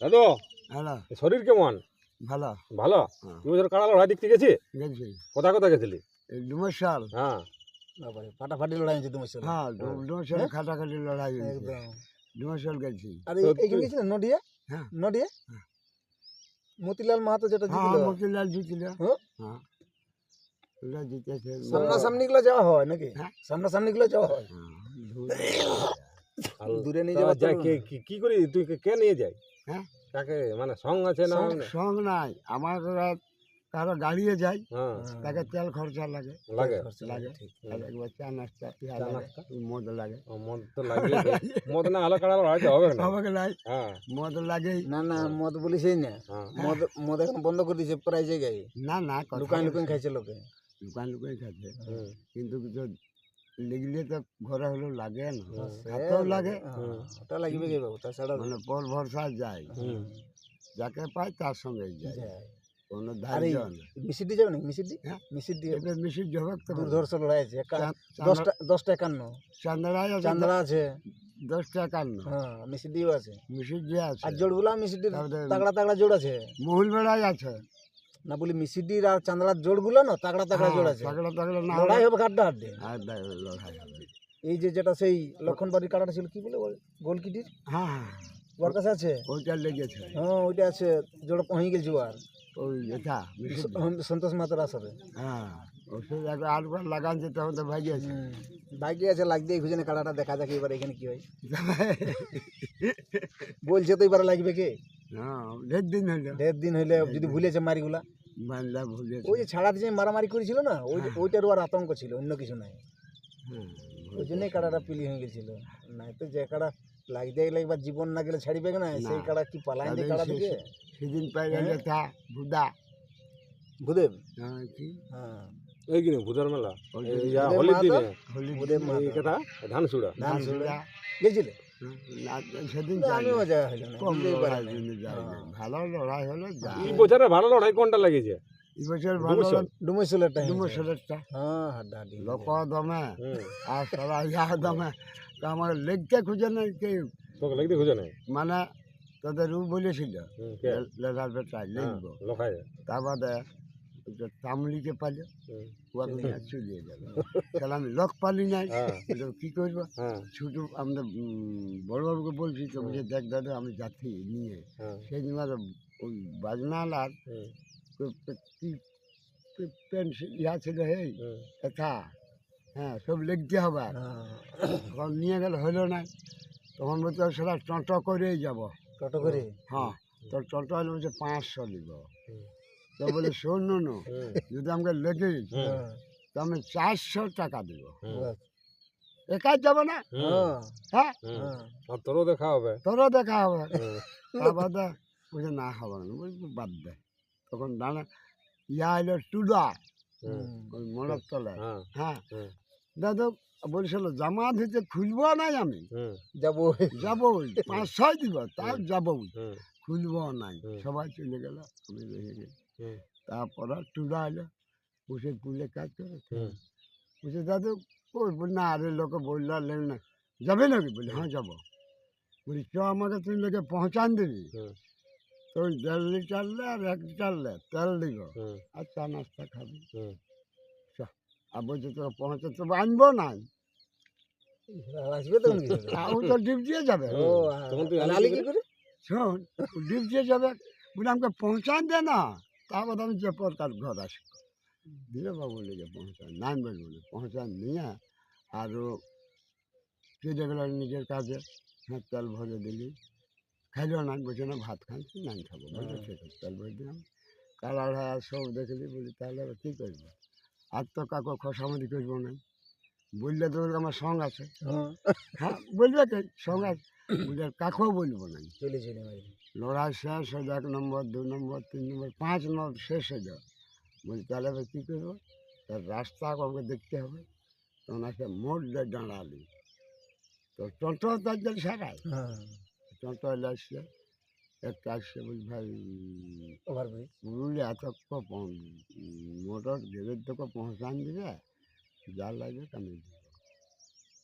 দাদু হ্যালো, শরীর কেমন? ভালো। ভালো? হ্যাঁ, তুই ওদের কাড়া লড়াই দেখতে গেছি? গেছি। কোথায় কোথায় গেছিলি? এই ডুমরশাল, হ্যাঁ বাবারে ফাটাফাটি লড়াই হয়েছে তোমার সাথে। হ্যাঁ, হ্যাঁ। ডুমরশালে খাটাখাটি লড়াই হয়েছে। একদম। ডুমরশাল গেছি। আর তো এইখানে তুই- গেছিল নডিয়া, হ্যাঁ, নডিয়া হ্যাঁ। মতিলাল মাহাতো যেটা হ্যাঁ, জিতলো, মতিলাল জিতল। হ্যাঁ? হ্যাঁ, ওরা জিতেছে। সামনাসামনি গুলো যাওয়া হয় নাকি? হ্যাঁ। সামনাসামনি গুলো যাওয়া হয়, হ্যাঁ, ধুর। আর দূরে নিয়ে তা যাওয়া যায় তো- কি করি তুই কে নিয়ে যাই? হ্যাঁ? কাকে মানে সঙ্গ আছে না? সঙ্গ নাই, আমার ওরা কারো গাড়িয়ে যায়, হ্যাঁ তাকে তেল খরচা লাগে, লাগে লাগে। ঠিক। আর একবার চা নাস্তা পিয়া চা লাগে, নাস্তা? মদ লাগে। ও, মদ তো লাগবে। মদ না হলে কাড়া লড়াই তো হবে না। আমাকে নাই, হ্যাঁ মদ লাগেই। না না মদ বলিসই না, হ্যাঁ মদ মদ এখন বন্ধ করে দিয়েছে প্রায় জায়গায়, না না, কথা লুকান লুকান বলছি। খাইছে লোকে। দোকান লুকাই খাচ্ছে, হুম, কিন্তু কিছু লিগলে তো ঘরে হলেও লাগে না, সে হাতেও লাগে। হ্যাঁ, ওটা লাগবে কি বাবু, তাছাড়া মানে পর ভরসা যায়, হুম। যাকে পায় তার সঙ্গে যায়, যায়। কোনো আর এই ধার্য না। মিসিডি যাবে না মিসিডি? হ্যাঁ। মিসিডি এটা মিশির জবাব তো দুর্ধর্ষ লড়াই আছে, 10টা 51, চান্দ্রায় আছে, চান্দড়া আছে, 10টা 51, হ্যাঁ মিসিডিও আছে, মিশির যে আছে, আর জোড়গুলা মিসিডির তারপরে তাগড়া তাগড়া জোড় আছে। মহুল বেড়াই আছে। না বলি মিসিডির আর চান্দড়ার জোড়গুলো না তাগড়া তাগড়া জোড় আছে, তাগড়া তাগড়া না লড়াই হলে হবে হাড্ডা হাড্ডি। আর লড়াই হবে। এই যে যেটা সেই লক্ষণবাড়ির কাড়াটা ছিল কি বলে গোলকিটির, হ্যাঁ হ্যাঁ, ওর কাছে আছে, ওইটা লেগেছে, হ্যাঁ ওইটা আছে, জোড় হয়ে গেছে আর ওই এটা মিশির। সন্তোষ মাতার আসবে। হ্যাঁ, ওষুধ একবার আটবার লাগাচ্ছে তখন তো ভাগিয়েছে। বাইকে আছে লাগতেই খুঁজে না কাড়াটা, দেখা যাক এবার এখানে কি হয়। বলছে তো এবার লাগবে কে, হ্যাঁ, 1.5 দিন হইলো দেড় দিন হইলে যদি ভুলেছে মারিগুলা। বাংলা ভুলেছে। ওই যে ছাড়াতে যে মারামারি করেছিল না, ওইটারও আর আতঙ্ক ছিল, অন্য কিছু নাই। হ্যাঁ, ওই জন্যই কাড়াটা পিলি হয়ে গেছিল, নাই তো যে কাড়া লাগতে গেলে একবার জীবন না গেলে ছাড়িবে না, সেই কাড়া কি পালাই দিয়ে কাড়া দিকে। সেদিন পাই গেলে তা বুদা। ভূদেব, হ্যাঁ, কি হ্যাঁ এই কিনে ভূতার মেলা হলি এই ভূদেব হোলির মাহাতো, দিনে হলি ভূদেব এই মাহাতো, কথা ধান সুড়া। ধান ধান সুড়া। সুড়া। গেছিলে? সেদিন না, যাই আমিও নাই। যাওয়া হইলো না, কম বুঝতেই পারি লড়াই না। জন্য যাই নাই। হ্যাঁ। ভালো লড়াই হলো যা। এই বছরে ভালো লড়াই কোনটা লাগিয়েছে? এই বছর ভালো ডুমুরশাল? ডুমুরশালের টাইম, ডুমরশালেরটা হ্যাঁ হাড্ডা হাড্ডি। লোক দমে হুম, আর সবাই ইয়া দমে, তো আমার লেগতে খুঁজে নাই কেউ, তোকে লাগতে খুঁজে নাই। মানে তোদের ও বলেছিল কে? লেদার বেটায় হ্যাঁ, লিখবো, লোকায়। তার বাদে তামলিকে পালে হুম, ওয়াকে নিয়ে চলিয়ে যাবে। তাহলে আমি লোক পালি নাই, হ্যাঁ বললাম, কি করবো? হ্যাঁ শুধু আমরা বড়বাবুকে বলছি তো, বলছে দেখ দাদা আমি যাচ্ছি নিয়ে। হ্যাঁ সেই দিন আর ওই বাজনালার হুম, কি পেন্সিল ইয়া ছিল, হেই হুম, এটা, হ্যাঁ সব লিখতে হবে। হ্যাঁ, তখন নিয়ে গেলে হলো না, তখন বলছে সেটা টোটো করেই যাব। টোটো করে। হ্যাঁ, তোর টোটো হলে বলছে 500 নিব। হুম। তো বলে শোন নো, হুম, যদি আমাকে লেগে হুম, তো আমি 400 টাকা দিব, হুম, একাই যাবো না। হুম, হ্যাঁ, হ্যাঁ, হুম। হ্যাঁ। আর তোরও দেখা হবে। তোরও দেখা হবে। হুম, তার বাদে বলছে না হবে না, বলছি বাদ দে। তখন দাঁড়া ইয়া এলো টুডা, হুম, ওই মোড়ার তলায়। হ্যাঁ হ্যাঁ, হুম, দাদা বলছিল জামা দিতে খুলবো নাই, আমি হুম, যাবো। যাবো 500 দিব, তাও যাবো, হুম, খুলবো নাই। হুম। সবাই চলে গেল, আমি রয়ে গেছি। হুম, তারপরে টুডা এলো, বসে কুলে কাজ করে। হুম, বলছে দাদু ওই না, আরে লোকে বললেন না যাবে নাকি? বলি হ্যাঁ যাবো। বলি চ আমাকে তুই লোকে পৌঁছান দিবি, হুম, তো 1.5 লিটার আর 1 লিটার তেল দিব, হুম, আর চা নাস্তা খাবি। হুম। আর বলছে তোকে পৌঁছে তো আনবো না, আসবে তখন কি হবে? তাও তো ডিপ দিয়ে যাবে। ও, তখন তুই তাহলে আলি আলি কি করে? শোন, ডিপ দিয়ে যাবে, বলে আমাকে পৌঁছান দে না, তারপর আমি যে পর তার ঘর আসি। ধীরে বাবু লেগে পৌঁছান নাই বলবো না, পৌঁছান নিয়ে আরও চলে গেল নিজের কাজে। হ্যাঁ, তেল ভরে দিলি, খাইলেও না, বলছে না ভাত খাচ্ছি নাই খাবো, বলছে ঠিক আছে তেল ভরে দিলাম। কালার হয় আর সব দেখলি, বলি তাহলে এবার কী করবো, আর তো কাকু খসামদি করবো না, বললে তো আমার সঙ্গ আছে। হ্যাঁ, হ্যাঁ, বলবে কে সঙ্গ আছে, বললে কাকুও বলবো না। চলে চলে মারি। লড়াই শেষ হয়ে যায়, 1 নম্বর 2 নম্বর 3 নম্বর 5 নম্বর শেষ হয়ে যায়। বলি তাহলে এবার কী করবো, তার রাস্তা আমাকে দেখতে হবে। তখন একটা মোড় দিয়ে দাঁড়ালি, তো টোটো তার জন্য সারায়, হ্যাঁ, টোটো এলে আসছে, একটা আসছে, বলি ভাই ওভারব্রিজ। পুরুলিয়া এত মোটর গেটের থেকে পৌঁছান দিবে, যা লাগবে আমি দিব।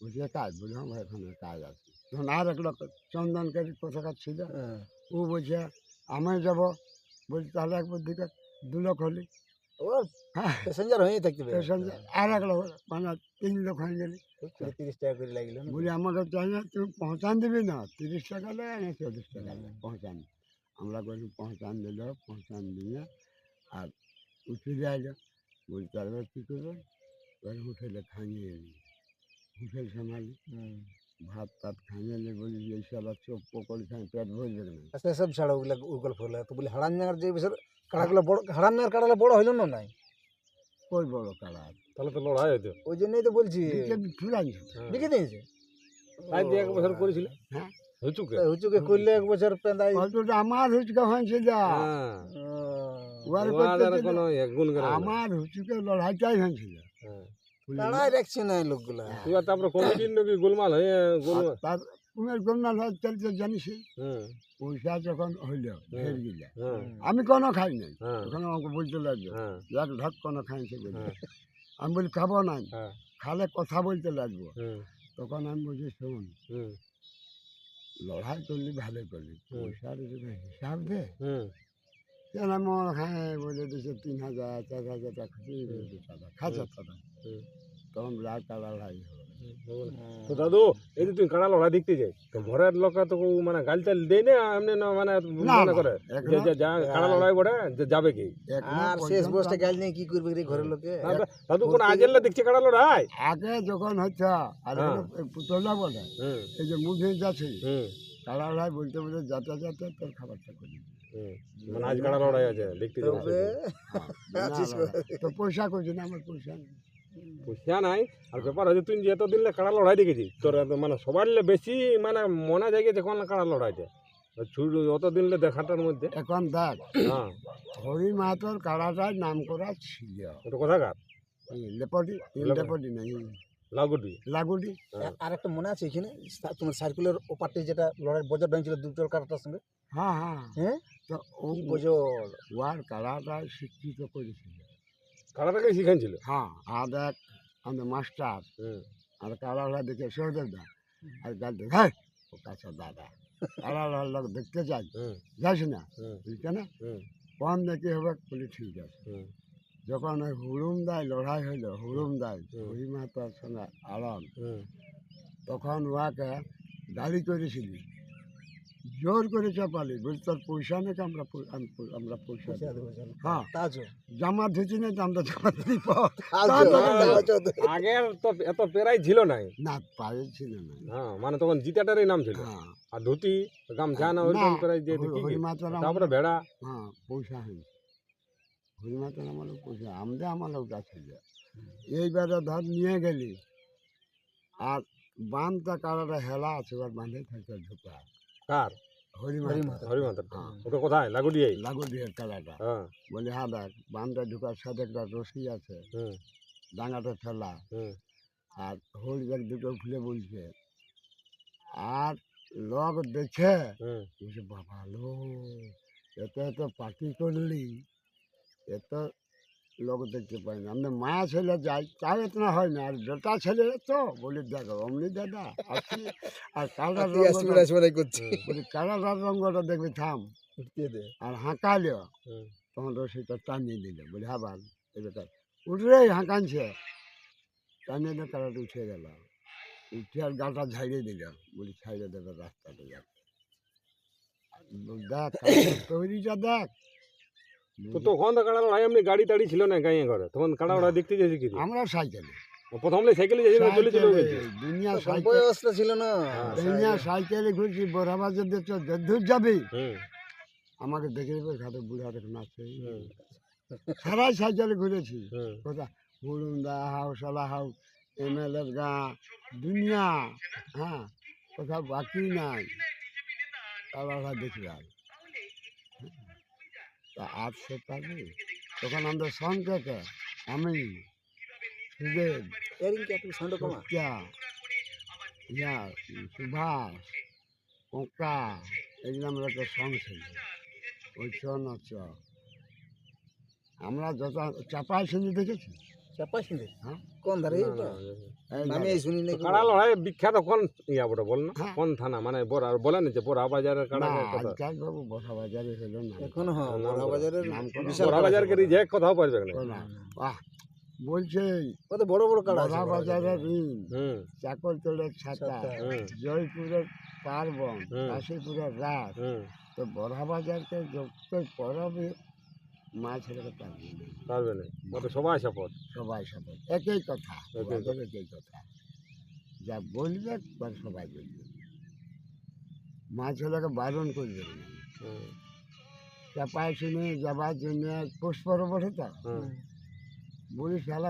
বলছি কাজ, বলি হ্যাঁ ভাই এখানে কাজ আছে। তখন আর এক লোক চন্দনকারী কোথাকার ছিল, হ্যাঁ, ও বলছে আমি যাব, বলছি তাহলে একবার দিকে 2 লোক হলি, ও হ্যাঁ প্যাসেঞ্জার হয়েই থাকতে পারে প্যাসেঞ্জার আর 1 লোক মানে 3 লোক হয়ে গেলি। 30 টাকা করে লাগলো না? বলি আমাকে চাই না, তুমি পৌঁছান দিবি না, 30 টাকা নেয় না 40 টাকা নেয় পৌঁছান। আমরা বলি পৌঁছান দিল, পৌঁছান দিয়ে আর উঠে যাইল। বলি তারপর কী করবেন? এবার হোটেলে খাইয়ে এলি, হোটেল সামালি, হুম। ভাত টাত খাইয়ে এলি। বলি এই সব চোখ পকড়ি খাই, পেট ভরবে না। আচ্ছা এসব ছাড়া ওগুলা গল্প হলো, তো বলি হারানজাঙ্গার যে বিষয় কাড়াগুলো বড়, হারানজাঙ্গার কাড়াগুলো বড় হইল না নাই? কই বড় কালা তাহলে তো লড়াই হইতো। ওই জন্যই তো বলছি ফুলানি। হ্যাঁ। বিকে দিয়েছে। তাই দিয়ে 1 বছর করেছিল হ্যাঁ হুচুকে। হুচুকে করলে 1 বছর পেঁদাই। অতটা আমার হুচকা হয়েছিল, হ্যাঁ ওয়ার ওদের করতে কোনো গুণ করে না। আমার হুচুকে লড়াইটাই হয়েছিল। হ্যাঁ। কাড়াই রাখছে না এই লোকগুলা। তুই আর তারপরে কমিটির নাকি গোলমাল হয়ে গোলমাল। তার কুমের গোলমাল হয় চলতে জানিস, হুম পয়সা যখন হইল ঢের গিলা, হুম আমি কোনো খাই নাই। হ্যাঁ ওখানে আমাকে বলতে লাগলো হ্যাঁ এক ঢক কোনো খাইছে বলে। হ্যাঁ আমি বলি খাবো না, হ্যাঁ খালে কথা বলতে লাগবো। হুম তখন আমি বলছি শোন, হুম লড়াই করলি ভালো করলি, পয়সার যদি হিসাব দে। হুম কেন আমার হ্যাঁ বলে দিছে 3,000 4,000 টাকা খুশি বলছে টাকা খাঁচা টাকা। হুম। তখন বিরাট টাকা লড়াই হলো। তো দাদু এই যে তুই কাড়া লড়াই দেখতে যাই, তো ঘরের লোক তো মানে গাল টাল দেয় না এমনি না, মানে না, মনে করে যে এখনো- যা কাড়া লড়াই বড়ে যে যাবে কি? এখনো আর শেষ পর্যন্ত বসটা গাল নিয়ে কি করবে রে ঘরের লোকে? দাদু কোন আগের দেখছে কাড়া লড়াই? আগে যখন হচ্ছে আর হ্যাঁ। পুতলা বলে হুম এই যে মুভি যাচ্ছে হুম তারা লড়াই বলতে বলতে যাতে যাতে তোর খাবারটা করি। হুম। মানে আজ কাড়া লড়াই আছে দেখতে যাবো। তবে আছিস তো পয়সা করছি না, আমার পয়সা নেই। পয়সা নাই, আর ব্যাপার হচ্ছে তুই যে এতদিন কাড়া লড়াই দেখেছিস, তোর মানে সবার বেশি মানে মনে জাগে যখন কাড়া লড়াইতে অতদিন দেখাটার মধ্যে। এখন দেখ হ্যাঁ হরি মাহাতোর কাড়াটার নাম করা ছিল ওটা কোথাকার? লেপটি, লেপটি নেই লাগুটি। লাগুটি। আর একটা মনে আছে এখানে তোমার সার্কুলার ওপারটি যেটা লড়াই বজর ডাঙছিল দুটোর কাটার সঙ্গে? হ্যাঁ হ্যাঁ, হ্যাঁ তো ও কি বজর। ওয়ার কাড়াটা শিক্ষিত করেছিল। কাড়াটাকে শিখাইছিল। হ্যাঁ আর দেখ আমাদের মাস্টার হুম আর কাড়াটা দেখে সহদেব দা আর গাল দেখ হ্যাঁ ও কাছে দাদা কাড়াটার লোক দেখতে চাই, হুম যাস না। হুম বলি কেন? হুম কম দেখে হবে। বলি ঠিক আছে। হুম যখন ওই হুড়ুম দায় লড়াই হইলো, হুড়ুম দায় হুম। হরি মাতার সঙ্গে আলম, হুম তখন ওয়াকে গালি করেছিলি, জোর করে চাপালি। বলছি তোর পয়সা নাকি আমরা পয়সা দেবো। হ্যাঁ তাজো জামা ধুচি না, আমরা জামা ধুই আগের তো এত পেরাই ছিল নাই। না পায়ে ছিল না। হ্যাঁ মানে তখন জিতাটারই নাম ছিল। হ্যাঁ আর ধুতি গামছা না ওই রকম পেরাই দিয়ে কি হরি মাতার তারপরে ভেড়া। হ্যাঁ পয়সা হয়েছে। হরি মাতার আমারও পয়সা আমাদের আমারও গাছে যা এইবারে ধর নিয়ে গেলি আর বাঁধটা কারাটা হেলা আছে, এবার বাঁধে থাকে ঢোকা কার? হরি হরি মাতা হরিমাতার। হ্যাঁ। ওটা কোথায়? লাগুডিয়াই। লাগু দিয়ে কারাটা। হ্যাঁ বলি হ্যাঁ দেখ বাঁধটা ঢোকার সাথে একটা রশি আছে, হুম ডাঙাটা ঠেলা হুম আর হরি ব্যাগ দুটো খুলে বলছে। আর লোক দেখে হুম বলছে বাবা লো এত এত পার্টি করলি, এত লোক দেখতে পাই না। আমাদের মায়া ছেলে যাই তাও এতনা হয় না, আর বেটা ছেলে তো বলি দেখো অমনি দাদা আসি আর কালার করছি বলি কালার রঙটা দেখবি থাম আর হাঁকালিও। হুম তখন রসিটা টানিয়ে দিল। বলি হ্যাঁ বাল এই বেটা উঠরে হাঁকানছে, টানিয়ে দিয়ে কালারটা উঠে গেল, উঠে আর গাটা ঝাড়িয়ে দিল। বলি ছাইড়ে দেবে রাস্তাটা যাক দেখ কালারের তৈরিটা দেখ। তো তখন তো কাড়া লড়াই এমনি গাড়ি টাড়ি ছিল না গাঁয়ে ঘরে, তখন কাড়া লড়াই দেখতে যাইছি কি? আমরা সাইকেলে প্রথম সাইকেলে যাইছি না চলেছিল বলছি। দুনিয়া তখন সাইকেল বয়সটা ছিল না। দুনিয়া সাইকেলে ঘুরছি। বোরাবাজার দেখছো দূর যাবি হুম আমাকে দেখে দেবে ঘাটে বুড়া দেখুন আছে। হুম সারাই সাইকেলে ঘুরেছি। হুম কোথা হুড়ুন্দা হাউ সালা হাউ MLA গা দুনিয়া, হ্যাঁ কোথাও বাকি নাই। তারা দেখি আর তা আজ সে পাবি। তখন আমাদের সংকেতে আমি সুদেব এরিং কি একটু সাউন্ড কমা। সত্যা ইয়া সুভাষ কোকা এগুলো আমরা একটা সং ছিল। ওই ছ নাচ আমরা যত চাপাই শুনি দেখেছি। চাপা ছিঁড়ে হ্যাঁ। কোন ধারে না, এটা? না, এই আমি এই শুনি নাই তো কাড়া লড়াই বিখ্যাত কোন ইয়া বটে বল না হ্যাঁ। কোন থানা মানে বড় আর বলেন যে বড় বাজারের কাড়া না কথা আজকাল বাবু বড় বাজারে হলো না এখন হ্যাঁ নাম বড় করা। বাজারের নাম করা। বিশাল বড় কাড়া বাজারকে আছে। রিজেক্ট কথাও পারবে না ও না আহ বলছে কত বড় বড় কাড়া আছে বড় বড় বাজারে। বাজারের ঋণ হুম চাকরতলের ছাতা ছাতা। হুম জয়পুরের পার্বণ হুম। কাশীপুরের রাত হুম তো বড় বাজারকে যতই পরবে মা ছেলেকে পারবে না পারবে না মতো সবাই সাপোর্ট সবাই সবাই একই কথা একই ওদের একই কথা যা বলবে তার সবাই বলবে মা ছেলেকে বারণ করবে না চাপায় শুনে যাবার জন্য পুষ্পর বলে তো হুম বলি খেলা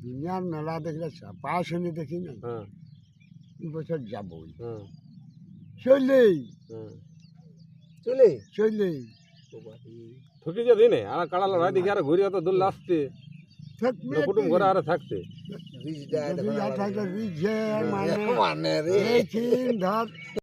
দুনিয়ার মেলা দেখলে চাপায় শুনে দেখি না হ্যাঁ এই বছর যাবই হুম চললেই হুম চলে চললেই ঠকি যে দিনে আর কাড়া লড়াই দেখি আর ঘুরে অত দূর আসতে থাকবে কুটুম ঘরে আর থাকতে রিজ দেয় যদি দেখো যা থাকলে রিঝে মানে মানে রে এই চিন ধর